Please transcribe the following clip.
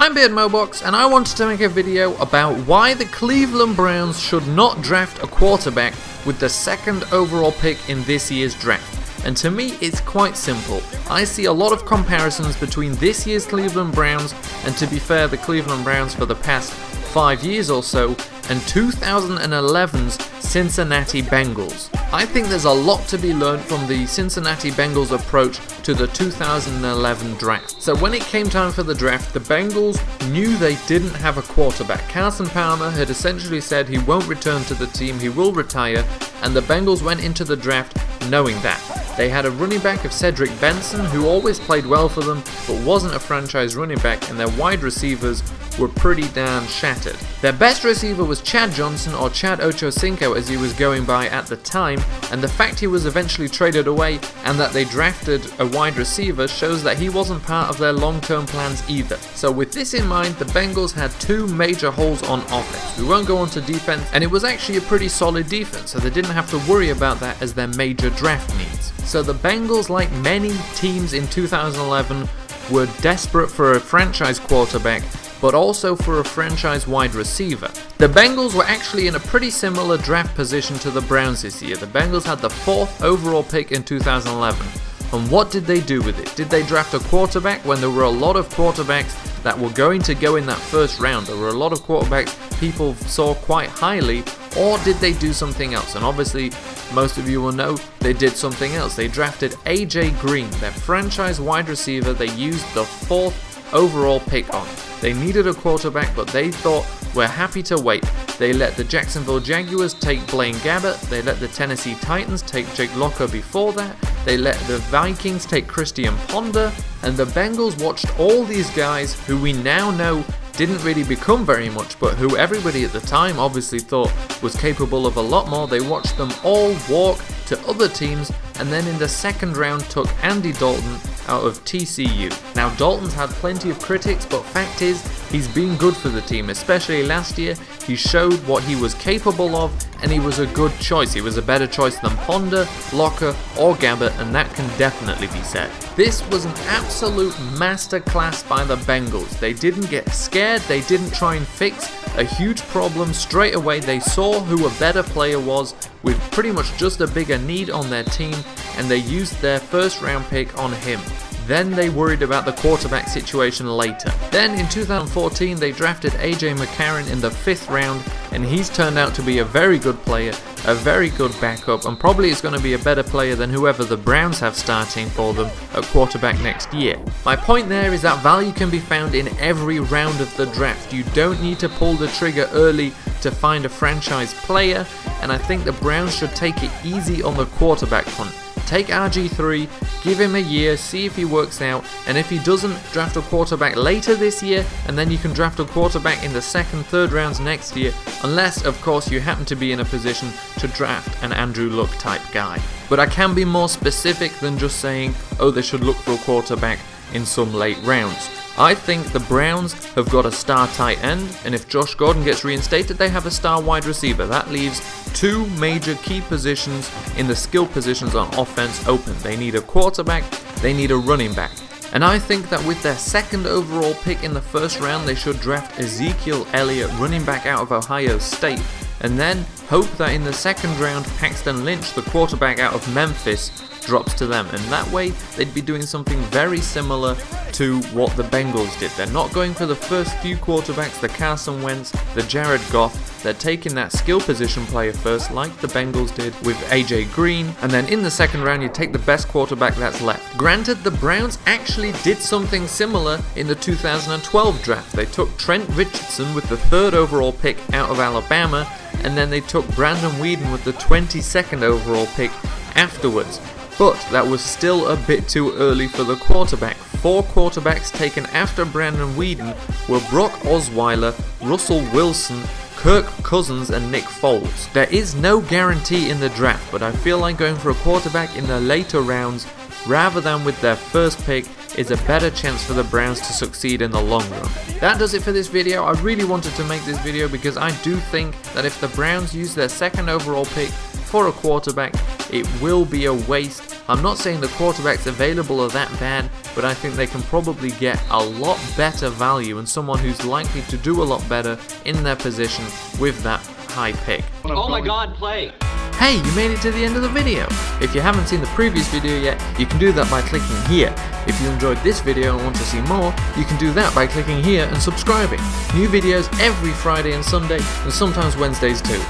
I'm Beardmohbox, and I wanted to make a video about why the Cleveland Browns should not draft a quarterback with the second overall pick in this year's draft. And to me, it's quite simple. I see a lot of comparisons between this year's Cleveland Browns, and to be fair, the Cleveland Browns for the past 5 years or so, and 2011's Cincinnati Bengals. I think there's a lot to be learned from the Cincinnati Bengals approach to the 2011 draft. So when it came time for the draft, the Bengals knew they didn't have a quarterback. Carson Palmer had essentially said he won't return to the team, he will retire, and the Bengals went into the draft knowing that. They had a running back of Cedric Benson, who always played well for them, but wasn't a franchise running back, and their wide receivers were pretty damn shattered. Their best receiver was Chad Johnson, or Chad Ochocinco as he was going by at the time, and the fact he was eventually traded away and that they drafted a wide receiver shows that he wasn't part of their long-term plans either. So with this in mind, the Bengals had two major holes on offense. We won't go on to defense, and it was actually a pretty solid defense, so they didn't have to worry about that as their major draft needs. So the Bengals, like many teams in 2011, were desperate for a franchise quarterback, but also for a franchise wide receiver. The Bengals were actually in a pretty similar draft position to the Browns this year. The Bengals had the 4th overall pick in 2011. And what did they do with it? Did they draft a quarterback when there were a lot of quarterbacks that were going to go in that first round? There were a lot of quarterbacks people saw quite highly, or did they do something else? And obviously, most of you will know they did something else. They drafted AJ Green, their franchise wide receiver they used the 4th overall pick on. They needed a quarterback, but they thought, we're happy to wait. They let the Jacksonville Jaguars take Blaine Gabbert, they let the Tennessee Titans take Jake Locker before that, they let the Vikings take Christian Ponder, and the Bengals watched all these guys who we now know didn't really become very much, but who everybody at the time obviously thought was capable of a lot more. They watched them all walk to other teams, and then in the second round took Andy Dalton out of TCU. Now Dalton's had plenty of critics, but fact is, he's been good for the team, especially last year. He showed what he was capable of, and he was a good choice. He was a better choice than Ponder, Locker, or Gabbert, and that can definitely be said. This was an absolute masterclass by the Bengals. They didn't get scared, they didn't try and fix a huge problem straight away. They saw who a better player was with pretty much just a bigger need on their team, and they used their first round pick on him. Then they worried about the quarterback situation later. Then in 2014 they drafted AJ McCarron in the 5th round, and he's turned out to be a very good player, a very good backup, and probably is going to be a better player than whoever the Browns have starting for them at quarterback next year. My point there is that value can be found in every round of the draft. You don't need to pull the trigger early to find a franchise player, and I think the Browns should take it easy on the quarterback hunt. Take RG3, give him a year, see if he works out, and if he doesn't, draft a quarterback later this year, and then you can draft a quarterback in the 2nd, 3rd rounds next year, unless of course you happen to be in a position to draft an Andrew Luck type guy. But I can be more specific than just saying, oh, they should look for a quarterback in some late rounds. I think the Browns have got a star tight end, and if Josh Gordon gets reinstated, they have a star wide receiver. That leaves two major key positions in the skill positions on offense open. They need a quarterback, they need a running back. And I think that with their 2nd overall pick in the 1st round, they should draft Ezekiel Elliott, running back out of Ohio State, and then hope that in the 2nd round, Paxton Lynch, the quarterback out of Memphis, drops to them, and that way they'd be doing something very similar to what the Bengals did. They're not going for the first few quarterbacks, the Carson Wentz, the Jared Goff. They're taking that skill position player first, like the Bengals did with AJ Green, and then in the 2nd round you take the best quarterback that's left. Granted, the Browns actually did something similar in the 2012 draft. They took Trent Richardson with the 3rd overall pick out of Alabama, and then they took Brandon Weeden with the 22nd overall pick afterwards. But that was still a bit too early for the quarterback. 4 quarterbacks taken after Brandon Weeden were Brock Osweiler, Russell Wilson, Kirk Cousins, and Nick Foles. There is no guarantee in the draft, but I feel like going for a quarterback in the later rounds rather than with their first pick is a better chance for the Browns to succeed in the long run. That does it for this video. I really wanted to make this video because I do think that if the Browns use their 2nd overall pick for a quarterback, it will be a waste I'm not saying the quarterbacks available are that bad, but I think they can probably get a lot better value and someone who's likely to do a lot better in their position with that high pick. Oh my God, play! Hey, you made it to the end of the video. If you haven't seen the previous video yet, you can do that by clicking here. If you enjoyed this video and want to see more, you can do that by clicking here and subscribing. New videos every Friday and Sunday, and sometimes Wednesdays too.